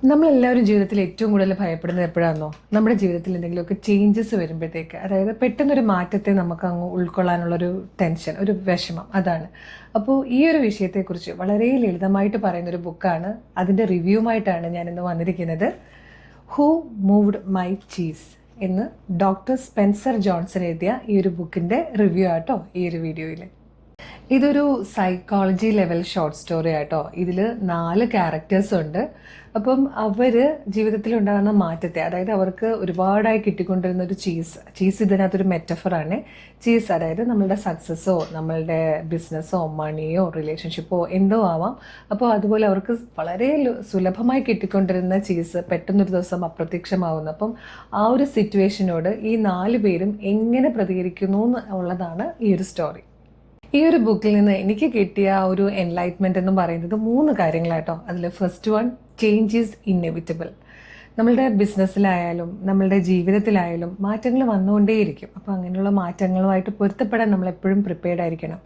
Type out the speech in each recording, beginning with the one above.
നമ്മളെല്ലാവരും ജീവിതത്തിൽ ഏറ്റവും കൂടുതൽ ഭയപ്പെടുന്നത് എപ്പോഴാണെന്നോ, നമ്മുടെ ജീവിതത്തിൽ എന്തെങ്കിലുമൊക്കെ ചേഞ്ചസ് വരുമ്പോഴത്തേക്ക്, അതായത് പെട്ടെന്നൊരു മാറ്റത്തെ നമുക്ക് അങ്ങ് ഉൾക്കൊള്ളാനുള്ളൊരു ടെൻഷൻ, ഒരു വിഷമം, അതാണ്. അപ്പോൾ ഈ ഒരു വിഷയത്തെക്കുറിച്ച് വളരെ ലളിതമായിട്ട് പറയുന്നൊരു ബുക്കാണ്, അതിൻ്റെ റിവ്യൂമായിട്ടാണ് ഞാനിന്ന് വന്നിരിക്കുന്നത്. ഹൂ മൂവ്ഡ് മൈ ചീസ് എന്ന് ഡോക്ടർ സ്പെൻസർ ജോൺസൺ എഴുതിയ ഈ ഒരു ബുക്കിൻ്റെ റിവ്യൂ ആട്ടോ ഈ ഒരു വീഡിയോയിൽ. ഇതൊരു സൈക്കോളജി ലെവൽ ഷോർട്ട് സ്റ്റോറി ആട്ടോ. ഇതിൽ 4 ക്യാരക്ടേഴ്സ് ഉണ്ട്. അപ്പം അവർ ജീവിതത്തിലുണ്ടാകുന്ന മാറ്റത്തെ, അതായത് അവർക്ക് ഒരുപാടായി കിട്ടിക്കൊണ്ടിരുന്ന ഒരു ചീസ് ഇതിനകത്തൊരു മെറ്റഫറാണ്. ചീസ് അതായത് നമ്മളുടെ സക്സസ്സോ, നമ്മളുടെ ബിസിനസ്സോ, മണിയോ, റിലേഷൻഷിപ്പോ എന്തോ ആവാം. അപ്പോൾ അതുപോലെ അവർക്ക് വളരെ സുലഭമായി കിട്ടിക്കൊണ്ടിരുന്ന ചീസ് പെട്ടെന്നൊരു ദിവസം അപ്രത്യക്ഷമാവുന്നു. അപ്പം ആ ഒരു സിറ്റുവേഷനോട് ഈ 4 പേരും എങ്ങനെ പ്രതികരിക്കുന്നു എന്നുള്ളതാണ് ഈ ഒരു സ്റ്റോറി. ഈ ഒരു ബുക്കിൽ നിന്ന് എനിക്ക് കിട്ടിയ ഒരു എൻലൈറ്റ്മെൻറ്റ് എന്ന് പറയുന്നത് 3 കാര്യങ്ങളാട്ടോ. അതിൽ first one, change is inevitable. നമ്മളുടെ ബിസിനസ്സിലായാലും നമ്മളുടെ ജീവിതത്തിലായാലും മാറ്റങ്ങൾ വന്നുകൊണ്ടേയിരിക്കും. അപ്പോൾ അങ്ങനെയുള്ള മാറ്റങ്ങളുമായിട്ട് പൊരുത്തപ്പെടാൻ നമ്മളെപ്പോഴും പ്രിപ്പയർഡ് ആയിരിക്കണം.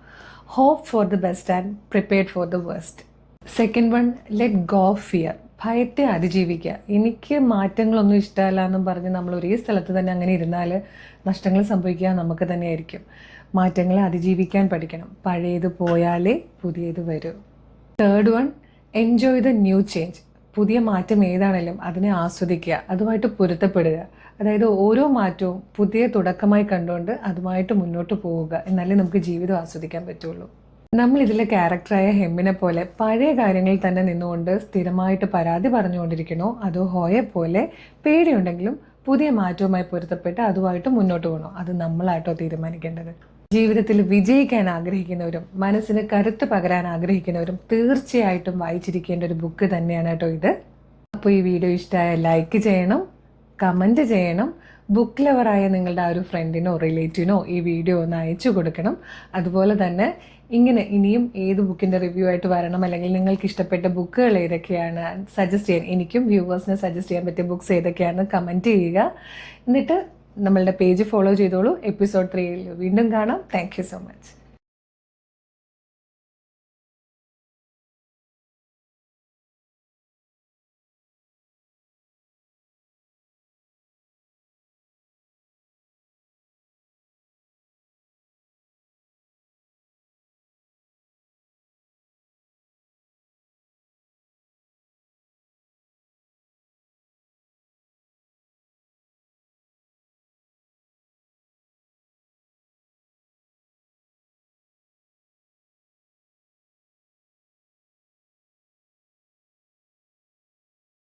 Hope for the best and prepared for the worst. Second one, let go fear. ഭയത്തെ അതിജീവിക്കുക. എനിക്ക് മാറ്റങ്ങളൊന്നും ഇഷ്ടമല്ല എന്നും പറഞ്ഞ് നമ്മൾ ഒരേ സ്ഥലത്ത് തന്നെ അങ്ങനെ ഇരുന്നാൽ നഷ്ടങ്ങൾ സംഭവിക്കുക നമുക്ക് തന്നെയായിരിക്കും. മാറ്റങ്ങളെ അതിജീവിക്കാൻ പഠിക്കണം. പഴയത് പോയാലേ പുതിയത് വരൂ. Third one, enjoy the new change. പുതിയ മാറ്റം ഏതാണെങ്കിലും അതിനെ ആസ്വദിക്കുക, അതുമായിട്ട് പൊരുത്തപ്പെടുക. അതായത് ഓരോ മാറ്റവും പുതിയ തുടക്കമായി കണ്ടുകൊണ്ട് അതുമായിട്ട് മുന്നോട്ട് പോവുക, എന്നാലേ നമുക്ക് ജീവിതം ആസ്വദിക്കാൻ പറ്റുള്ളൂ. നമ്മൾ ഇതിലെ ക്യാരക്ടറായ ഹെമ്മിനെ പോലെ പഴയ കാര്യങ്ങളിൽ തന്നെ നിന്നുകൊണ്ട് സ്ഥിരമായിട്ട് പരാതി പറഞ്ഞുകൊണ്ടിരിക്കണോ, അതോ ഹോയെ പോലെ പേടിയുണ്ടെങ്കിലും പുതിയ മാറ്റവുമായി പൊരുത്തപ്പെട്ട് അതുമായിട്ട് മുന്നോട്ട് പോകണോ, അത് നമ്മളായിട്ടോ തീരുമാനിക്കേണ്ടത്. ജീവിതത്തിൽ വിജയിക്കാൻ ആഗ്രഹിക്കുന്നവരും മനസ്സിന് കരുത്ത് പകരാൻ ആഗ്രഹിക്കുന്നവരും തീർച്ചയായിട്ടും വായിച്ചിരിക്കേണ്ട ഒരു ബുക്ക് തന്നെയാണ് കേട്ടോ ഇത്. അപ്പോൾ ഈ വീഡിയോ ഇഷ്ടമായ ലൈക്ക് ചെയ്യണം, കമൻറ്റ് ചെയ്യണം. ബുക്ക് ലവറായ നിങ്ങളുടെ ആ ഒരു ഫ്രണ്ടിനോ റിലേറ്റീവിനോ ഈ വീഡിയോ ഒന്ന് അയച്ചു കൊടുക്കണം. അതുപോലെ തന്നെ ഇങ്ങനെ ഇനിയും ഏത് ബുക്കിൻ്റെ റിവ്യൂ ആയിട്ട് വരണം, അല്ലെങ്കിൽ നിങ്ങൾക്ക് ഇഷ്ടപ്പെട്ട ബുക്കുകൾ ഏതൊക്കെയാണ് സജസ്റ്റ് ചെയ്യാൻ, എനിക്കും വ്യൂവേഴ്സിനെ സജസ്റ്റ് ചെയ്യാൻ പറ്റിയ ബുക്സ് ഏതൊക്കെയാണ് കമൻറ്റ് ചെയ്യുക. എന്നിട്ട് നമ്മളുടെ പേജ് ഫോളോ ചെയ്തോളൂ. എപ്പിസോഡ് 3 വീണ്ടും കാണാം. Thank you so much.